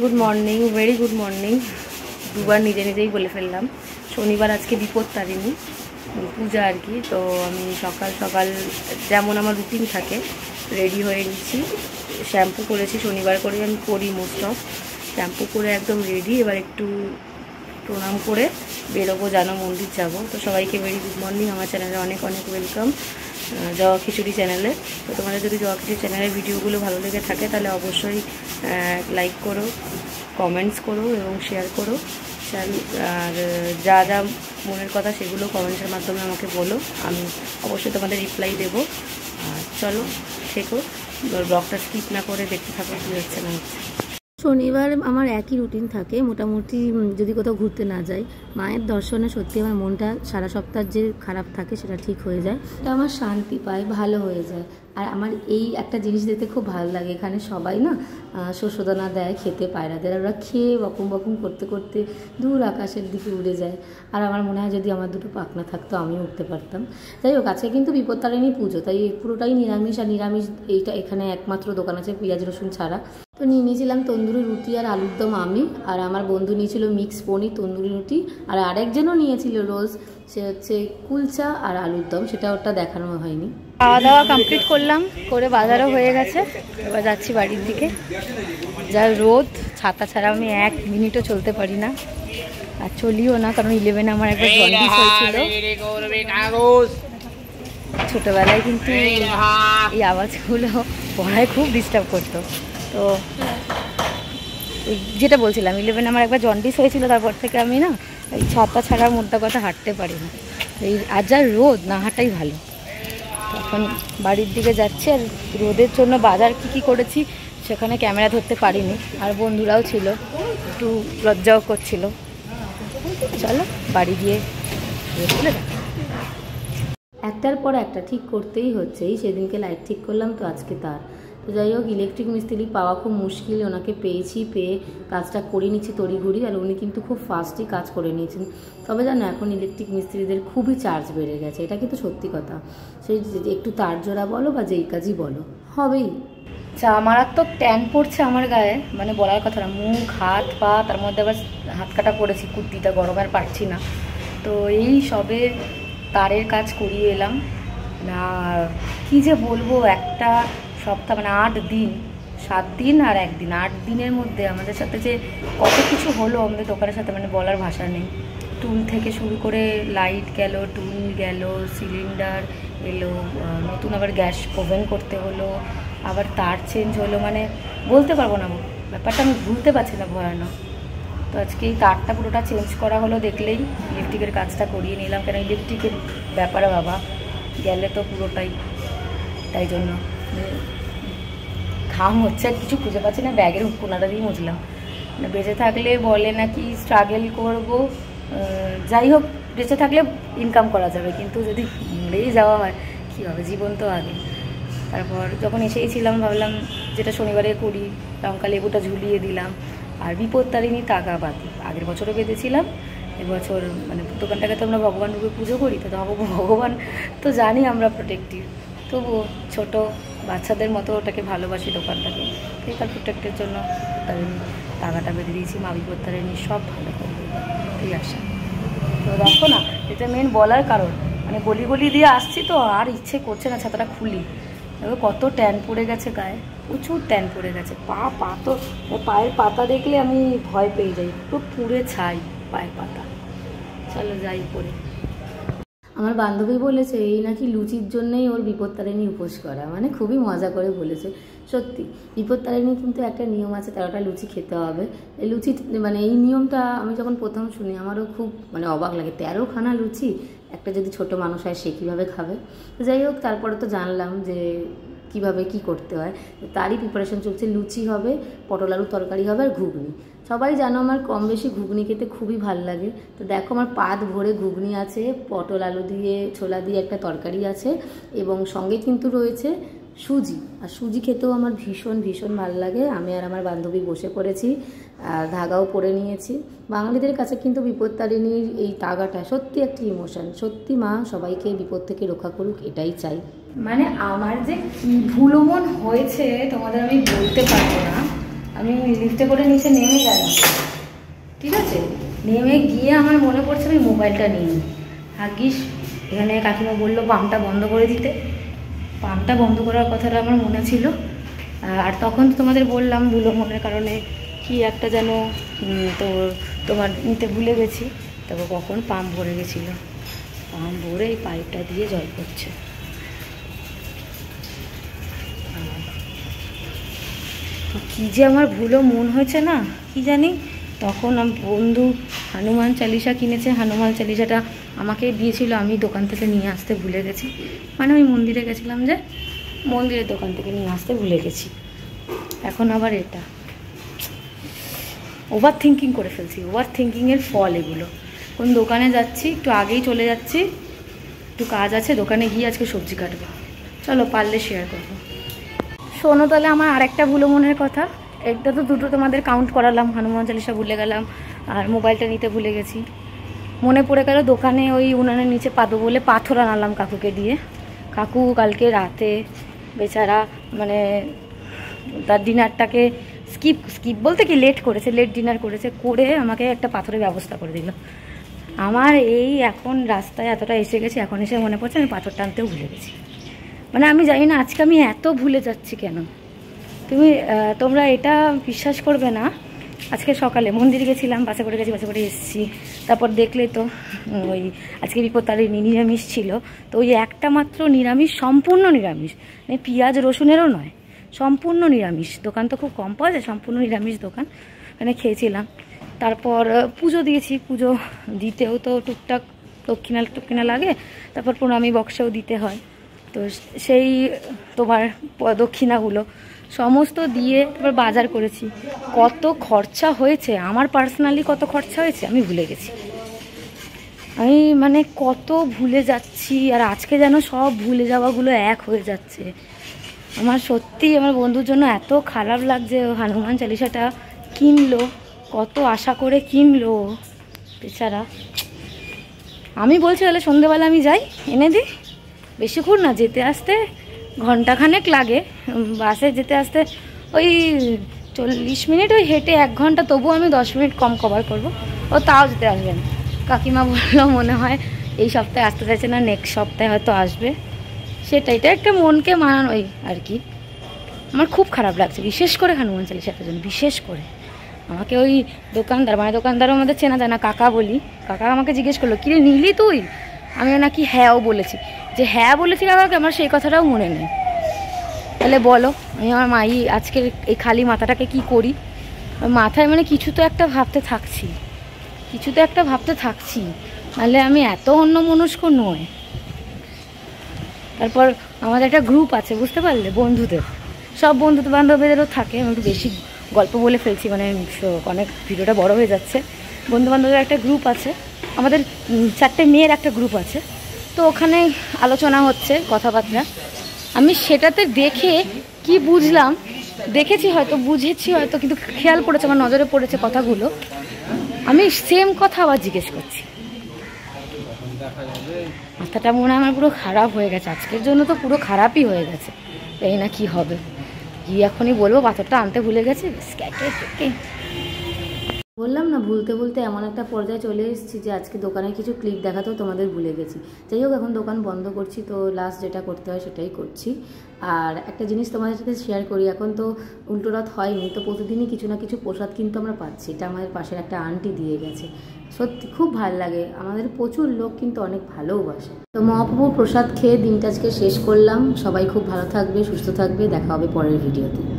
Good morning very good morning दुबार निजे निजेई बोले फेललाम। शनिवार आज के विपत्तारिणी पूजा और कि तो सकाल सकाल जेमन आमार रूटीन थाके रेडी हो शैम्पू करेছি शनिवार करे आमी करी मोस्ट अफ शैम्पू करे एकदम रेडी एबार एकटू प्रणाम करे बेरोबो जानो मंदिर जाबो। तो सबाइके वेरी गुड मर्निंग आमार चैनेले अनेक अनेक वेलकाम जवा खिचुड़ी चैनेले। तो तुम्हारे जो जवा खिचुड़ी चैनल भिडियोगुलो भालो लेगे थाके ताहले अवश्यई लाइक करो कमेंट्स करो और शेयर करो और जा जा मनेर कथा सेगुलो कमेंट्सर माध्यमे आमाके बोलो आमी अवश्य तुम्हारे रिप्लाई देव। चलो থেকো ব্লগটা স্কিপ না করে দেখতে থাকো কি হচ্ছে না হচ্ছে। শনিবার আমার একই রুটিন থাকে মোটামুটি যদি কোথাও ঘুরতে না যাই মায়ের দর্শনে সত্যি আমার মনটা সারা সপ্তাহ যে খারাপ থাকে সেটা ঠিক হয়ে যায়, এটা আমার শান্তি পায় ভালো হয়ে যায়। আর আমার এই একটা জিনিস দেখতে খুব ভালো লাগে, এখানে সবাই না শস্যদানা দেয় খেতে পায়রাদের, ওরা খেয়ে বকুম বকুম করতে করতে দূর আকাশের দিকে উড়ে যায়। আর আমার মনে হয় যদি আমার দুটো পাখনা থাকতো আমিও উঠতে পারতাম। যাই হোক আজকে কিন্তু বিপত্তারিণী পুজো, তাই পুরোটাই নিরামিষ। আর নিরামিষ এইটা এখানে একমাত্র দোকান আছে পেঁয়াজ রসুন ছাড়া। তো নিয়ে নিয়েছিলাম তন্দুরি রুটি আর আলুর দম আমি, আর আমার বন্ধু নিয়েছিল মিক্স পনির তন্দুরি রুটি, আর আরেকজনও নিয়েছিল রোজ সে হচ্ছে কুলচা আর আলুর দম, সেটা ওটা দেখানো হয়নি। খাওয়া দাওয়া কমপ্লিট করলাম করে বাজারও হয়ে গেছে, এবার যাচ্ছি বাড়ির দিকে। যা রোদ ছাতা ছাড়া আমি এক মিনিটও চলতে পারি না, আর চলিও না, কারণ 11 আমার একবার জন্ডিস হয়েছিল ছোটবেলায়, কিন্তু এই আওয়াজগুলো পড়ায় খুব ডিস্টার্ব করতো। তো যেটা বলছিলাম 11 আমার একবার জন্ডিস হয়েছিল, তারপর থেকে আমি না এই ছাতা ছাড়ার মধ্যে কথা হাঁটতে পারি না। এই আর যা রোদ না হাঁটাই ভালো। এখন বাড়ির দিকে যাচ্ছি, আর রোদের জন্য বাজার কি করেছি সেখানে ক্যামেরা ধরতে পারিনি, আর বন্ধুরাও ছিল একটু লজ্জাও করছিল। চলো বাড়ি গিয়ে একটার পর একটা ঠিক করতেই হচ্ছে। এই সেদিনকে লাইট ঠিক করলাম তো আজকে তার। তো যাই হোক ইলেকট্রিক মিস্ত্রি পাওয়া খুব মুশকিল, ওনাকে পেয়েছি, পেয়ে কাজটা করে নিচ্ছি তড়িঘড়ি, আর উনি কিন্তু খুব ফাস্টই কাজ করে নিয়েছেন। তবে জানো এখন ইলেকট্রিক মিস্ত্রিদের খুবই চার্জ বেড়ে গেছে, এটা কিন্তু সত্যি কথা। সেই একটু তার জোড়া বলো বা যেই কাজই বলো হবেই। আচ্ছা মারাত্মক ট্যান পড়ছে আমার গায়ে, মানে বলার কথা না, মুখ হাত পা, তার মধ্যে আবার হাত কাটা পড়েছি, কুর্তিটা গরম আর পারছি না। তো এই সবে তারের কাজ করিয়ে এলাম না, কি যে বলবো, একটা সপ্তাহ মানে 8 দিন 7 দিন আর 1 দিন 8 দিনের মধ্যে আমাদের সাথে যে কত কিছু হলো আমাদের দোকানের সাথে, মানে বলার ভাষা নেই। টুল থেকে শুরু করে লাইট গেল, টুল গেল, সিলিন্ডার এলো, নতুন আবার গ্যাস ওভেন করতে হলো, আবার তার চেঞ্জ হলো, মানে বলতে পারবো না, ব্যাপারটা আমি ভুলতে পারছি না, ভয়ানক। তো আজকে এই তারটা পুরোটা চেঞ্জ করা হলো, দেখলেই ইলেকট্রিকের কাজটা করিয়ে নিলাম, কেন ইলেকট্রিকের ব্যাপারে বাবা গেলে তো পুরোটাই, তাই জন্য ঘাম হচ্ছে, আর কিছু খুঁজে পাচ্ছি না, ব্যাগের কোনাটা দিয়ে মুছলাম। মানে বেঁচে থাকলে বলে নাকি স্ট্রাগল করব, যাই হোক বেঁচে থাকলে ইনকাম করা যাবে, কিন্তু যদি মরেই যাওয়া হয় কী হবে, জীবন তো আগে। তারপর যখন এসেইছিলাম ভাবলাম যেটা শনিবারে করি, লঙ্কা লেবুটা ঝুলিয়ে দিলাম, আর বিপত্তারিণী তাগা বাতি আগের বছরও বেঁধেছিলাম, এবছর মানে দোকানটাকে তো আমরা ভগবান রূপে পুজো করি, তো ভগবান তো জানি আমরা প্রোটেক্টিভ, তবুও ছোটো বাচ্চাদের মতো ওটাকে ভালোবাসি দোকানটাকে, তাই তার প্রোটেক্টের জন্য তারিণী তাগাটা বেঁধে দিয়েছি। মা বিপত্তারিণী সব ভালো করবে এই আশা। তো দেখো না, এটা মেন বলার কারণ, মানে গলি দিয়ে আসছি তো আর ইচ্ছে করছে না ছাতাটা খুলি, এবার কত ট্যান পড়ে গেছে গায়ে, প্রচুর ট্যান পড়ে গেছে, পা তো পায়ের পাতা দেখলে আমি ভয় পেয়ে যাই, পুরো পুড়ে ছাই পায়ের পাতা। চলো যাই পরে। আমার বান্ধবী বলেছে এই নাকি লুচির জন্যই ওর বিপত্তারিণী উপোস করা, মানে খুবই মজা করে বলেছে। সত্যি বিপত্তারিণী কিন্তু একটা নিয়ম আছে, 13টা লুচি খেতে হবে। এই লুচি মানে এই নিয়মটা আমি যখন প্রথম শুনি আমারও খুব মানে অবাক লাগে, 13খানা লুচি একটা যদি ছোট মানুষ হয় সে কীভাবে খাবে। তো যাই হোক তারপরে তো জানলাম যে কিভাবে কি করতে হয়, তারই প্রিপারেশন চলছে। লুচি হবে, পটল আলু তরকারি হবে, আর ঘুগনি। সবাই জানো আমার কম বেশি ঘুগনি খেতে খুবই ভাল লাগে। তো দেখো আমার পাত ভরে ঘুগনি আছে, পটল আলু দিয়ে ছোলা দিয়ে একটা তরকারি আছে, এবং সঙ্গে কিন্তু রয়েছে সুজি। আর সুজি খেতেও আমার ভীষণ ভীষণ ভালো লাগে। আমি আর আমার বান্ধবী বসে পড়েছি, আর ধাগাও পরে নিয়েছি। বাঙালিদের কাছে কিন্তু বিপত্তারিণীর এই তাগাটা সত্যি একটি ইমোশন। সত্যি মা সবাইকে বিপদ থেকে রক্ষা করুক, এটাই চাই। মানে আমার যে কি ভুলমন হয়েছে তোমাদের আমি বলতে পারবো না। আমি লিফটে করে নিচে নেমে গেলাম, ঠিক আছে, নেমে গিয়ে আমার মনে পড়ছে আমি মোবাইলটা নিই। ভাগ্যিস এখানে কাকিমা বললো পাম্পটা বন্ধ করে দিতে, পাম্পটা বন্ধ করার কথাটা আমার মনে ছিল। আর তখন তো তোমাদের বললাম ভুলো মনের কারণে কি একটা যেন তো তোমার নিতে ভুলে গেছি। তারপর কখন পাম্প ভরে গেছিলো, পাম্প ভরে এই পাইপটা দিয়ে জল পড়ছে। কী যে আমার ভুলো মন হয়েছে না কি জানি। তখন বন্ধু হনুমান চালিসা কিনেছে, হনুমান চালিসাটা আমাকে দিয়েছিল, আমি দোকান থেকে নিয়ে আসতে ভুলে গেছি। মানে আমি মন্দিরে গেছিলাম যে মন্দিরের দোকান থেকে নিয়ে আসতে ভুলে গেছি। এখন আবার এটা ওভার থিঙ্কিং করে ফেলছি, ওভার থিঙ্কিংয়ের ফল এগুলো। কোন দোকানে যাচ্ছি, একটু আগেই চলে যাচ্ছি, একটু কাজ আছে দোকানে গিয়ে আজকে সবজি কাটবো। চলো পারলে শেয়ার করবো। শোনো তাহলে আমার আরেকটা ভুলো মনের কথা। একটা তো দুটো তোমাদের কাউন্ট করালাম, হনুমান চালিসা ভুলে গেলাম আর মোবাইলটা নিতে ভুলে গেছি। মনে পড়ে গেল দোকানে ওই উনানের নিচে পাদো বলে পাথর আনালাম কাকুকে দিয়ে। কাকু কালকে রাতে বেচারা মানে তার ডিনারটাকে স্কিপ বলতে কি লেট করেছে, লেট ডিনার করেছে, করে আমাকে একটা পাথরের ব্যবস্থা করে দিল। আমার এই এখন রাস্তায় এতটা এসে গেছি, এখন এসে মনে পড়ছে আমি পাথর টানতেও ভুলে গেছি। মানে আমি জানি না আজকে আমি এত ভুলে যাচ্ছি কেন। তোমরা এটা বিশ্বাস করবে না, আজকে সকালে মন্দিরে গেছিলাম, বাসে করে গেছি, বাসে করে এসেছি। তারপর দেখলে তো ওই আজকে বিপত্তারিণী নিরামিষ ছিল, তো ওই একটা মাত্র নিরামিষ, সম্পূর্ণ নিরামিষ, মানে পেঁয়াজ রসুনেরও নয়, সম্পূর্ণ নিরামিষ। দোকান তো খুব কম পাওয়া যায়, সম্পূর্ণ নিরামিষ দোকান, ওখানে খেয়েছিলাম। তারপর পুজো দিয়েছি, পুজো দিতেও তো টুকটাক দক্ষিণা লাগে, তারপর প্রণামী বক্সেও দিতে হয়। তো সেই তোমার দক্ষিণাগুলো সমস্ত দিয়ে তারপর বাজার করেছি। কত খরচা হয়েছে আমার, পার্সোনালি কত খরচা হয়েছে আমি ভুলে গেছি। আমি মানে কত ভুলে যাচ্ছি, আর আজকে যেন সব ভুলে যাওয়াগুলো এক হয়ে যাচ্ছে। আমার সত্যি আমার বন্ধুর জন্য এত খারাপ লাগছে। হনুমান চালিসাটা কিনলো, কত আশা করে কিনলো বেচারা। আমি বলছি তাহলে সন্ধেবেলা আমি যাই এনে দিই, বেশিক্ষণ না, যেতে আসতে ঘন্টাখানেক লাগে, বাসে যেতে আসতে ওই 40 মিনিট, ওই হেঁটে 1 ঘন্টা, তবু আমি 10 মিনিট কম কভার করব। ও তাও যেতে আসবেন। কাকিমা বললো মনে হয় এই সপ্তাহে আসতে চাইছে না, নেক্সট সপ্তাহে হয়তো আসবে। এটা একটা মনকে মানানোই আর কি। আমার খুব খারাপ লাগছে, বিশেষ করে হনুমান চালিসাটার জন্য। বিশেষ করে আমাকে ওই দোকানদার, মানে দোকানদারও আমাদের চেনা যায় না, কাকা বলি, কাকা আমাকে জিজ্ঞেস করলো কিরে নিলি তুই? আমিও নাকি হ্যাঁও বলেছি, যে হ্যাঁ বলেছি কাকাকে, আমার সেই কথাটাও মনে নেই। তাহলে বলো আমি আমার মাই আজকের এই খালি মাথাটাকে কি করি? মাথায় মানে কিছু তো একটা ভাবতে থাকছি, নাহলে আমি এত অন্যমনস্ক নয়। তারপর আমাদের একটা গ্রুপ আছে, বুঝতে পারলে, বন্ধুদের, সব বন্ধু বান্ধবীদেরও থাকে। আমি একটু বেশি গল্প বলে ফেলছি, মানে অনেক ভিডিওটা বড় হয়ে যাচ্ছে। বন্ধু বান্ধবের একটা গ্রুপ আছে, আমাদের 4টে মেয়ের একটা গ্রুপ আছে, তো ওখানে আলোচনা হচ্ছে, কথাবার্তা। আমি সেটাতে দেখে কি বুঝলাম, দেখেছি হয়তো, বুঝেছি হয়তো, কিন্তু খেয়াল পড়েছে, আমার নজরে পড়েছে কথাগুলো। আমি সেম কথা আবার জিজ্ঞেস করছি। মাথাটা মনে হয় আমার পুরো খারাপ হয়ে গেছে, আজকের জন্য তো পুরো খারাপই হয়ে গেছে। এই না কি হবে, কি এখনই বলবো পাথরটা আনতে ভুলে গেছে। বললাম না, বলতে এমন একটা পর্যায়ে চলে এসেছি যে আজকে দোকানের কিছু ক্লিপ দেখাতেও তোমাদের ভুলে গেছি। যাই হোক, এখন দোকান বন্ধ করছি, তো লাস্ট যেটা করতে হয় সেটাই করছি। আর একটা জিনিস তোমাদের সাথে শেয়ার করি, এখন তো উল্টো রথ হয়নি, তো প্রতিদিনই কিছু না কিছু প্রসাদ কিন্তু আমরা পাচ্ছি। এটা আমাদের পাশের একটা আন্টি দিয়ে গেছে, সত্যি খুব ভালো লাগে। আমাদের প্রচুর লোক কিন্তু অনেক ভালোবাসে। তো মহাপ্রভুর প্রসাদ খেয়ে দিনটা আজকে শেষ করলাম। সবাই খুব ভালো থাকবে, সুস্থ থাকবে, দেখা হবে পরের ভিডিওতে।